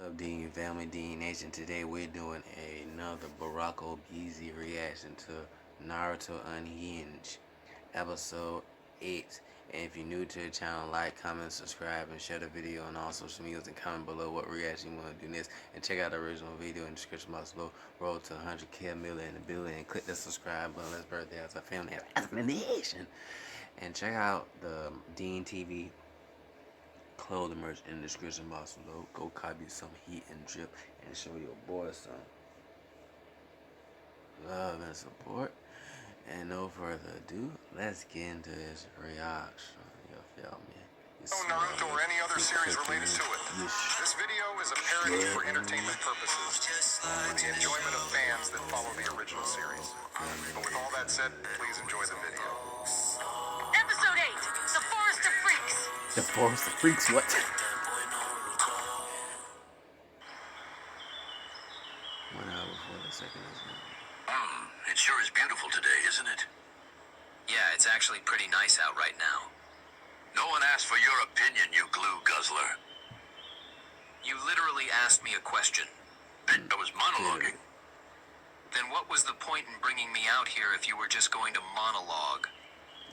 Up, Dean Family, Dean Nation. Today we're doing another Barack Obese reaction to Naruto Unhinged, episode 8. And if you're new to the channel, like, comment, subscribe, and share the video on all social medias, and comment below what reaction you want to do next. And check out the original video in the description box below. Roll to 100K million in the building, and click the subscribe button. Let's birthday as a family as a nation. And check out the Dean TV clothing merch in the description box below. Go copy some heat and drip and show your boy some love and support. And no further ado, let's get into this reaction. You feel me? Naruto or any other series related to it. This video is a parody for entertainment purposes, for the enjoyment of fans that follow the original series. But with all that said, please enjoy the video. Episode 8, The Forest of Freaks. The Forest of Freaks, what? 1 hour before the second is now. It sure is beautiful today, isn't it? Yeah, it's actually pretty nice out right now. No one asked for your opinion, you glue guzzler. You literally asked me a question. I was monologuing. Then what was the point in bringing me out here if you were just going to monologue?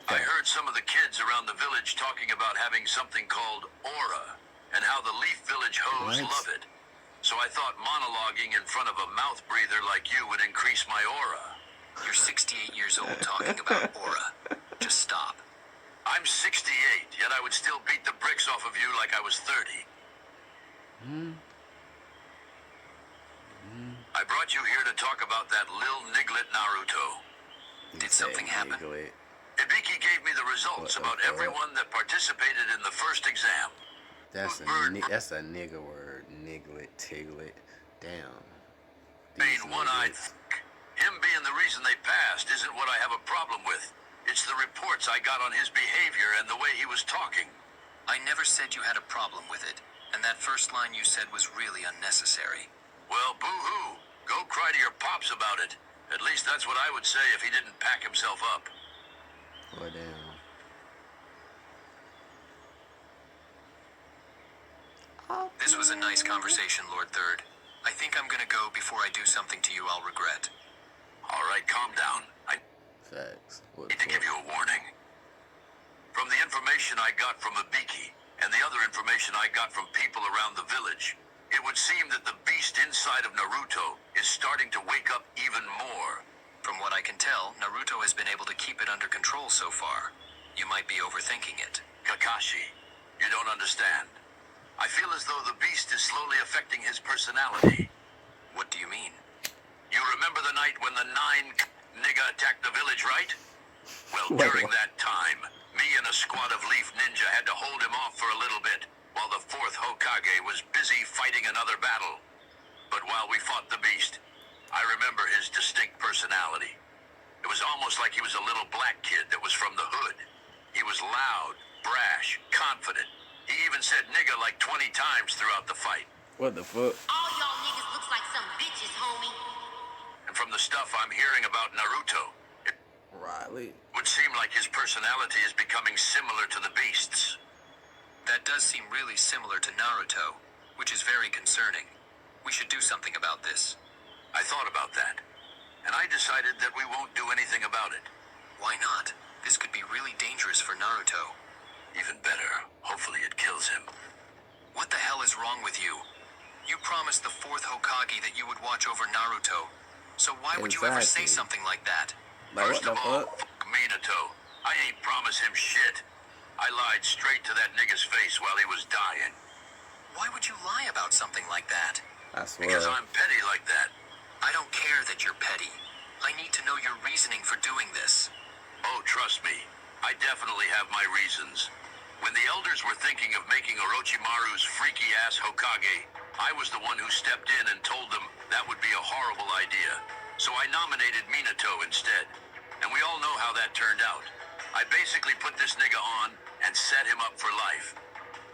I heard some of the kids around the village talking about having something called aura, and how the Leaf Village hoes love it. So I thought monologuing in front of a mouth breather like you would increase my aura. You're 68 years old talking about aura. Just stop. I'm 68, yet I would still beat the bricks off of you like I was 30. I brought you here to talk about that Lil Niglet Naruto. Did something happen? Ibiki gave me the results about everyone that participated in the first exam. That's a nigga word. Niglet, tiglet. Damn. Being one-eyed. Him being the reason they passed isn't what I have a problem with. It's the reports I got on his behavior and the way he was talking. I never said you had a problem with it, and that first line you said was really unnecessary. Well, boo-hoo. Go cry to your pops about it. At least that's what I would say if he didn't pack himself up. Oh, damn. This was a nice conversation, Lord Third. I think I'm gonna go before I do something to you I'll regret. All right, calm down. I Facts. need to give you a warning. From the information I got from Ibiki, and the other information I got from people around the village, it would seem that the beast inside of Naruto is starting to wake up even more. From what I can tell, Naruto has been able to keep it under control so far. You might be overthinking it. Kakashi, you don't understand. I feel as though the beast is slowly affecting his personality. What do you mean? You remember the night when the 9 nigga attacked the village, right? Well, during that time, me and a squad of Leaf Ninja had to hold him off for a little bit, while the 4th Hokage was busy fighting another battle. But while we fought the beast, I remember his distinct personality. It was almost like he was a little black kid that was from the hood. He was loud, brash, confident. He even said nigga like 20 times throughout the fight. What the fuck? All y'all niggas looks like some bitches, homie. And from the stuff I'm hearing about Naruto, it Riley. would seem like his personality is becoming similar to the beast's. That does seem really similar to Naruto, which is very concerning. We should do something about this. I thought about that, and I decided that we won't do anything about it. Why not? This could be really dangerous for Naruto. Even better, hopefully it kills him. What the hell is wrong with you? You promised the 4th Hokage that you would watch over Naruto. So why would you ever say something like that? First of all, fuck Minato. I ain't promised him shit. I lied straight to that nigga's face while he was dying. Why would you lie about something like that? I swear. Because I'm petty like that. I don't care that you're petty. I need to know your reasoning for doing this. Oh, trust me. I definitely have my reasons. When the elders were thinking of making Orochimaru's freaky-ass Hokage, I was the one who stepped in and told them that would be a horrible idea. So I nominated Minato instead. And we all know how that turned out. I basically put this nigga on and set him up for life.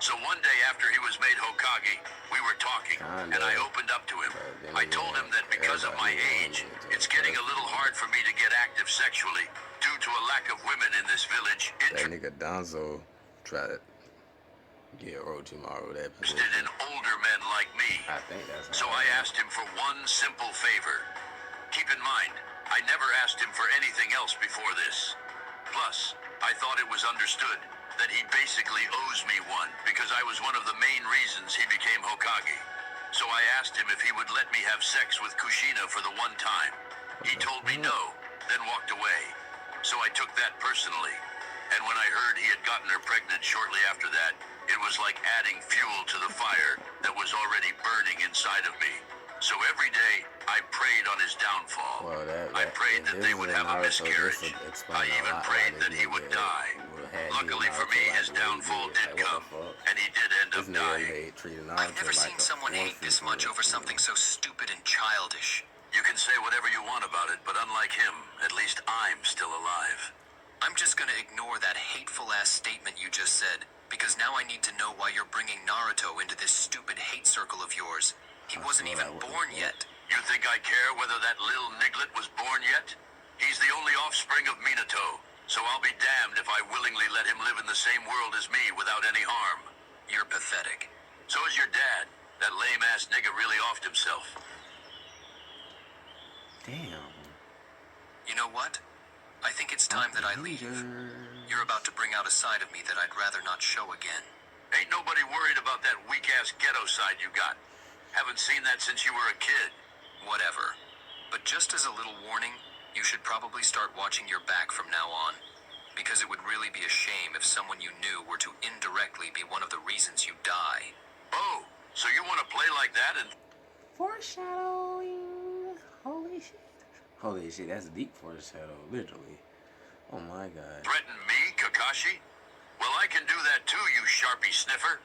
So one day after he was made Hokage, we were talking, and I opened up to him. I told him that because of my age, it's getting a little hard for me to get active sexually due to a lack of women in this village. That nigga Donzo tried it. Get Orochimaru that position. Interested in older men like me. I think that's So I asked him for one simple favor. Keep in mind, I never asked him for anything else before this. Plus, I thought it was understood that he basically owes me one because I was one of the main reasons he became Hokage. So I asked him if he would let me have sex with Kushina for the one time. He told me no, then walked away. So I took that personally. And when I heard he had gotten her pregnant shortly after that, it was like adding fuel to the fire that was already burning inside of me. So every day, I prayed on his downfall. Well, I prayed that they would have a miscarriage. I even prayed that he would die. Luckily for me, his downfall did come, and he did end up dying. I've never seen someone hate this much over something so stupid and childish. You can say whatever you want about it, but unlike him, at least I'm still alive. I'm just gonna ignore that hateful-ass statement you just said, because now I need to know why you're bringing Naruto into this stupid hate circle of yours. He wasn't even born yet. You think I care whether that little niglet was born yet? He's the only offspring of Minato, so I'll be damned if I willingly let him live in the same world as me without any harm. You're pathetic. So is your dad. That lame-ass nigga really offed himself. Damn. You know what? I think it's time that I leave. You're about to bring out a side of me that I'd rather not show again. Ain't nobody worried about that weak-ass ghetto side you got. Haven't seen that since you were a kid. Whatever. But just as a little warning, you should probably start watching your back from now on. Because it would really be a shame if someone you knew were to indirectly be one of the reasons you die. Oh, so you want to play like that and... Foreshadowing. Holy shit. Holy shit, that's deep foreshadow, literally. Oh my god. threaten me, Kakashi? Well, I can do that too, you Sharpie sniffer.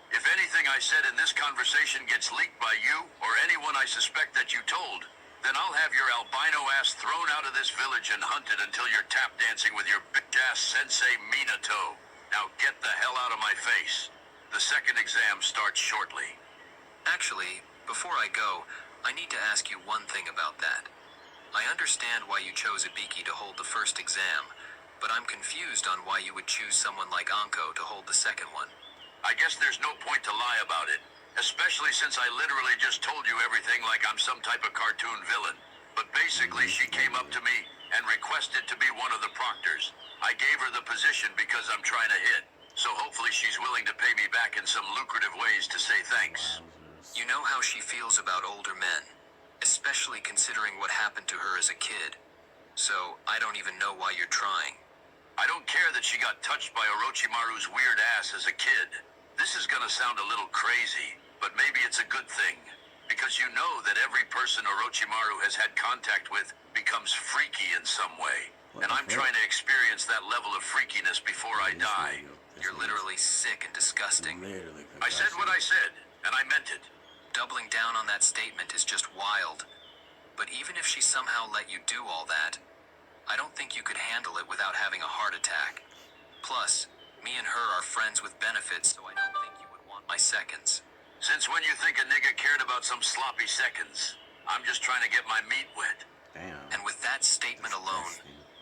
If anything I said in this conversation gets leaked by you, or anyone I suspect that you told, then I'll have your albino ass thrown out of this village and hunted until you're tap dancing with your bitch-ass sensei Minato. Now get the hell out of my face. The second exam starts shortly. Actually, before I go, I need to ask you one thing about that. I understand why you chose Ibiki to hold the first exam, but I'm confused on why you would choose someone like Anko to hold the second one. I guess there's no point to lie about it, especially since I literally just told you everything like I'm some type of cartoon villain. But basically, she came up to me and requested to be one of the proctors. I gave her the position because I'm trying to hit, so hopefully she's willing to pay me back in some lucrative ways to say thanks. You know how she feels about older men, especially considering what happened to her as a kid. So, I don't even know why you're trying. I don't care that she got touched by Orochimaru's weird ass as a kid. This is gonna sound a little crazy, but maybe it's a good thing. Because you know that every person Orochimaru has had contact with becomes freaky in some way. And I'm trying to experience that level of freakiness before I die. You're literally sick and disgusting. I said what I said, and I meant it. Doubling down on that statement is just wild. But even if she somehow let you do all that, I don't think you could handle it without having a heart attack. Plus, me and her are friends with benefits, so I don't think you would want my seconds. Since when you think a nigga cared about some sloppy seconds? I'm just trying to get my meat wet. Damn. And with that statement alone,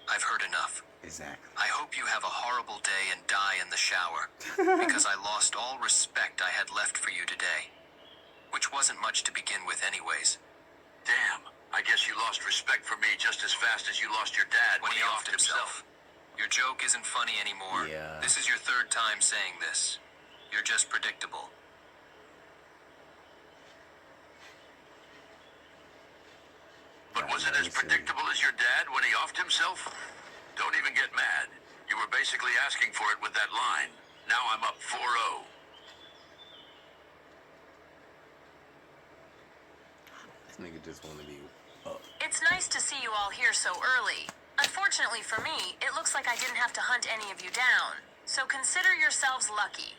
I've heard enough. Exactly. I hope you have a horrible day and die in the shower, because I lost all respect I had left for you today. Which wasn't much to begin with anyways. Damn, I guess you lost respect for me just as fast as you lost your dad when he offed himself. Your joke isn't funny anymore. Yeah. This is your third time saying this. You're just predictable. But was it as predictable as your dad when he offed himself? Don't even get mad. You were basically asking for it with that line. Now I'm up 4-0. This nigga just want to be up. It's nice to see you all here so early. Unfortunately for me, it looks like I didn't have to hunt any of you down. So consider yourselves lucky.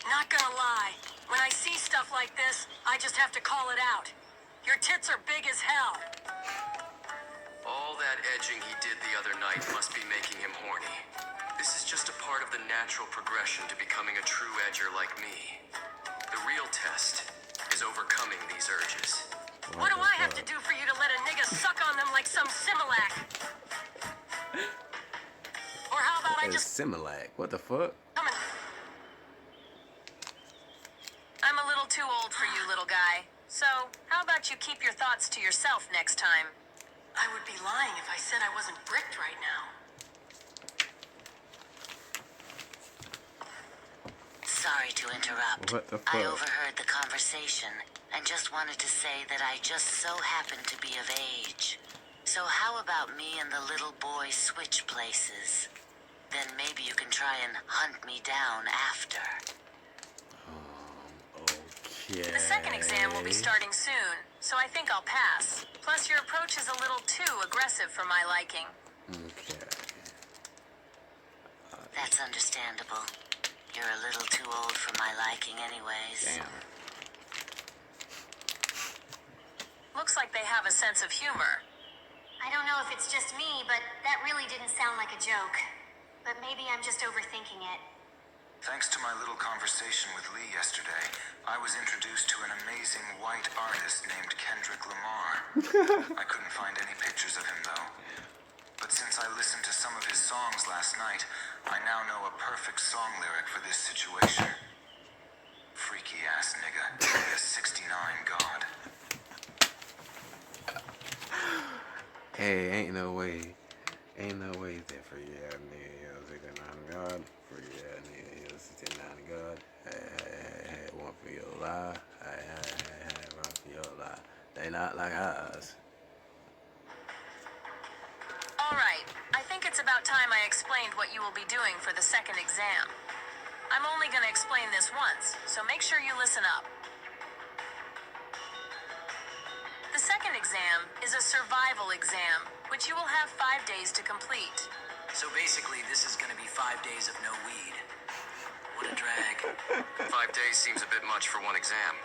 Not gonna lie, when I see stuff like this, I just have to call it out. Your tits are big as hell. All that edging he did the other night must be making him horny. This is just a part of the natural progression to becoming a true edger like me. The real test is overcoming these urges. What do I have to do for you to let a nigga suck on them like some Similac? Or how about I It's just Similac. What the fuck? come and... guy. So, how about you keep your thoughts to yourself next time? I would be lying if I said I wasn't bricked right now. Sorry to interrupt. What the I fuck? overheard the conversation and just wanted to say that I just so happen to be of age. So how about me and the little boy switch places? Then maybe you can try and hunt me down after. Okay. The second exam will be starting soon, so I think I'll pass. Plus, your approach is a little too aggressive for my liking. Okay. That's understandable. You're a little too old for my liking anyways. Damn. Looks like they have a sense of humor. I don't know if it's just me, but that really didn't sound like a joke. But maybe I'm just overthinking it. Thanks to my little conversation with Lee yesterday, I was introduced to an amazing white artist named Kendrick Lamar. I couldn't find any pictures of him, though. But since I listened to some of his songs last night, I now know a perfect song lyric for this situation. Freaky ass nigga, a 69 god. Hey, ain't no way that freaky ass nigga, 69 God. Freaky ass nigga, 69 God. Hey, one for your lie. Hey, one for your lie. They not like us. Alright, I think it's about time I explained what you will be doing for the second exam. I'm only gonna explain this once, so make sure you listen up. The second exam is a survival exam, which you will have 5 days to complete. So basically, this is gonna be 5 days of no weed. What a drag. 5 days seems a bit much for one exam.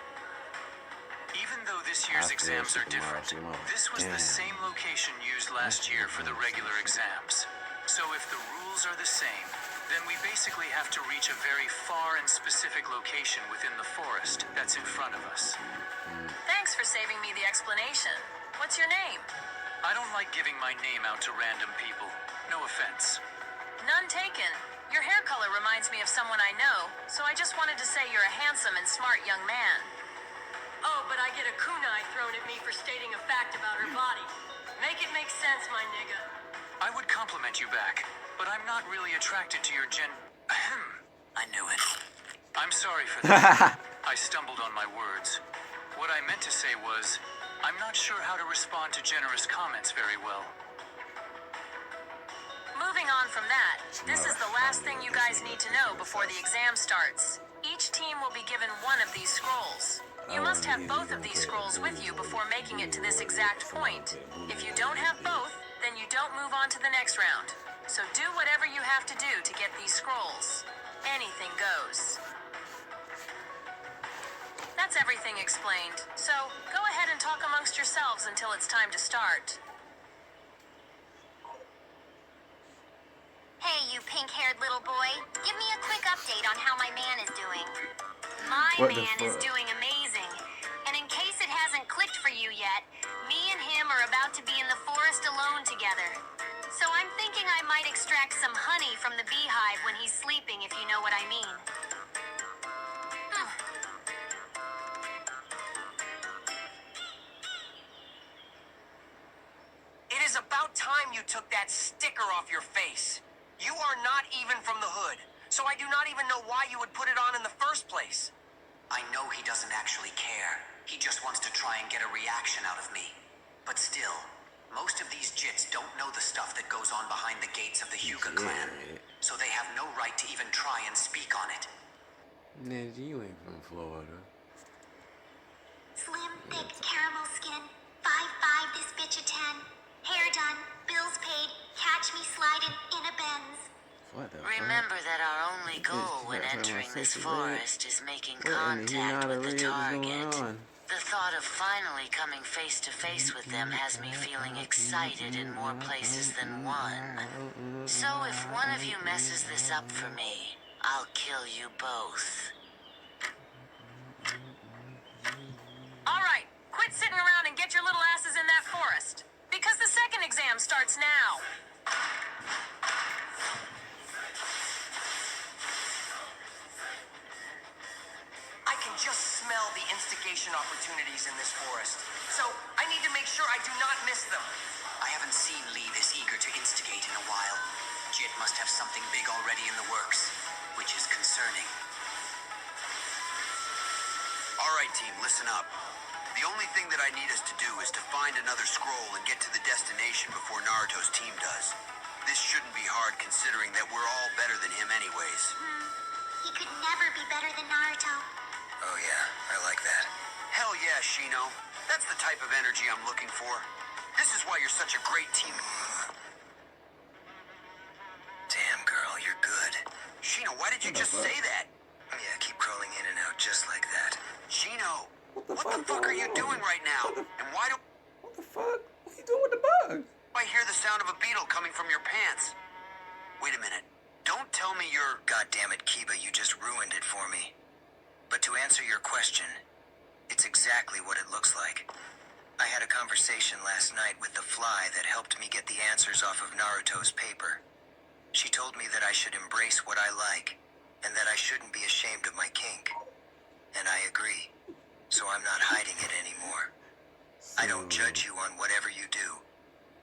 Even though this year's exams are different, this was the same location used last year for the regular exams. So if the rules are the same, then we basically have to reach a very far and specific location within the forest that's in front of us. Thanks for saving me the explanation. What's your name? I don't like giving my name out to random people. No offense. None taken. Your hair color reminds me of someone I know, so I just wanted to say you're a handsome and smart young man. Oh, but I get a kunai thrown at me for stating a fact about her body. Make it make sense, my nigga. I would compliment you back, but I'm not really attracted to your I knew it. I'm sorry for that. I stumbled on my words. What I meant to say was, I'm not sure how to respond to generous comments very well. Moving on from that, this is the last thing you guys need to know before the exam starts. Each team will be given one of these scrolls. You must have both of these scrolls with you before making it to this exact point. If you don't have both, then you don't move on to the next round. So do whatever you have to do to get these scrolls. Anything goes. That's everything explained. So go ahead and talk amongst yourselves until it's time to start. Hey, you pink-haired little boy. Give me a quick update on how my man is doing. My What the man is fuck? doing amazing. And in case it hasn't clicked for you yet, me and him are about to be in the forest alone together. So I'm thinking I might extract some honey from the beehive when he's sleeping, if you know what I mean. It is about time you took that sticker off your face. You are not even from the hood, so I do not even know why you would put it on in the first place. I know he doesn't actually care. He just wants to try and get a reaction out of me. But still, most of these jits don't know the stuff that goes on behind the gates of the Hyuga clan. So they have no right to even try and speak on it. Nigga, you ain't from Florida. Slim, thick, caramel skin. 5'5", this bitch a 10. Hair done, bills paid, catch me sliding in a Benz. What the Remember that our only goal when entering this forest is making contact with the target. The thought of finally coming face to face with them has me feeling excited in more places than one. So if one of you messes this up for me, I'll kill you both. Alright, quit sitting around and get your little asses in that forest. Because the second exam starts now. I can just smell the instigation opportunity opportunities in this forest. So I need to make sure I do not miss them. I haven't seen Lee this eager to instigate in a while. Jit must have something big already in the works, which is concerning. All right, team, listen up. The only thing that I need us to do is to find another scroll and get to the destination before Naruto's team does. This shouldn't be hard considering that we're all better than him anyways. He could never be better than Naruto. Oh yeah, I like that. Hell yeah, Shino. That's the type of energy I'm looking for. This is why you're such a great team. Damn, girl, you're good. Shino, why did you just say that? Yeah, keep crawling in and out just like that. Shino, what the fuck are you doing right now? And why do What the fuck? What you doing with the bug? I hear the sound of a beetle coming from your pants? Wait a minute. Don't tell me you're... God damn it, Kiba, you just ruined it for me. But to answer your question, it's exactly what it looks like. I had a conversation last night with the fly that helped me get the answers off of Naruto's paper. She told me that I should embrace what I like, and that I shouldn't be ashamed of my kink. And I agree, so I'm not hiding it anymore. I don't judge you on whatever you do,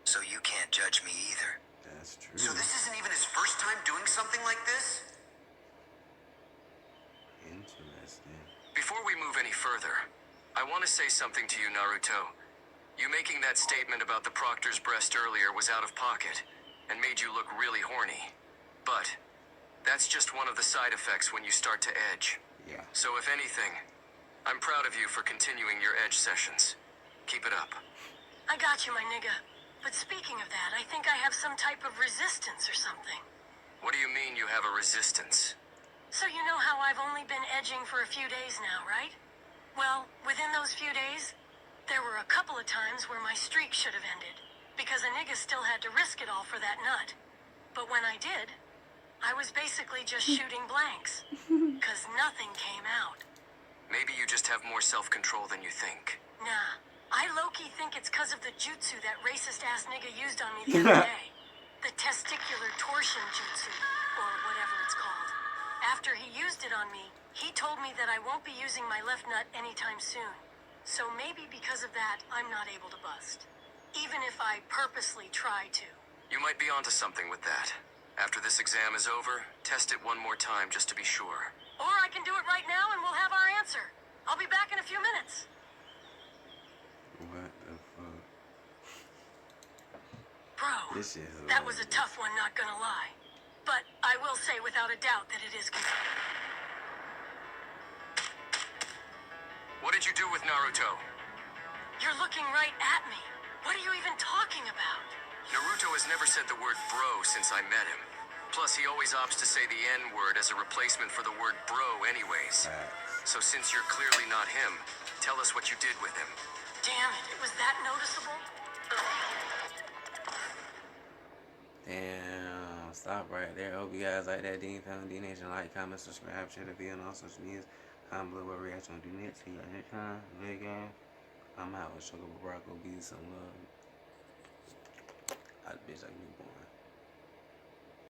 so you can't judge me either. That's true. So this isn't even his first time doing something like this? Interesting. Before we move any further, I want to say something to you, Naruto. You making that statement about the proctor's breast earlier was out of pocket and made you look really horny. But that's just one of the side effects when you start to edge. Yeah. So if anything, I'm proud of you for continuing your edge sessions. Keep it up. I got you, my nigga. But speaking of that, I think I have some type of resistance or something. What do you mean you have a resistance? So you know how I've only been edging for a few days now, right? Well, within those few days, there were a couple of times where my streak should have ended, because a nigga still had to risk it all for that nut. But when I did, I was basically just shooting blanks, because nothing came out. Maybe you just have more self-control than you think. Nah, I low-key think it's because of the jutsu that racist-ass nigga used on me the other day. The testicular torsion jutsu, or whatever it's called. After he used it on me, he told me that I won't be using my left nut anytime soon. So maybe because of that, I'm not able to bust. Even if I purposely try to. You might be onto something with that. After this exam is over, test it one more time just to be sure. Or I can do it right now and we'll have our answer. I'll be back in a few minutes. What the fuck? Bro, This is that was a tough one, not gonna lie. But I will say without a doubt that it is confusing. What did you do with Naruto? You're looking right at me. What are you even talking about? Naruto has never said the word bro since I met him. Plus, he always opts to say the N-word as a replacement for the word bro anyways. So since you're clearly not him, tell us what you did with him. Damn it, it was that noticeable? Damn, stop right there. Hope you guys like that. Dean Found D Nation. Like, comment, subscribe, share the video on all social medias. Comment below what reaction on do next. See you next time. Good game. I'm out with Sugar Barack. Be some love. I bitch like newborn.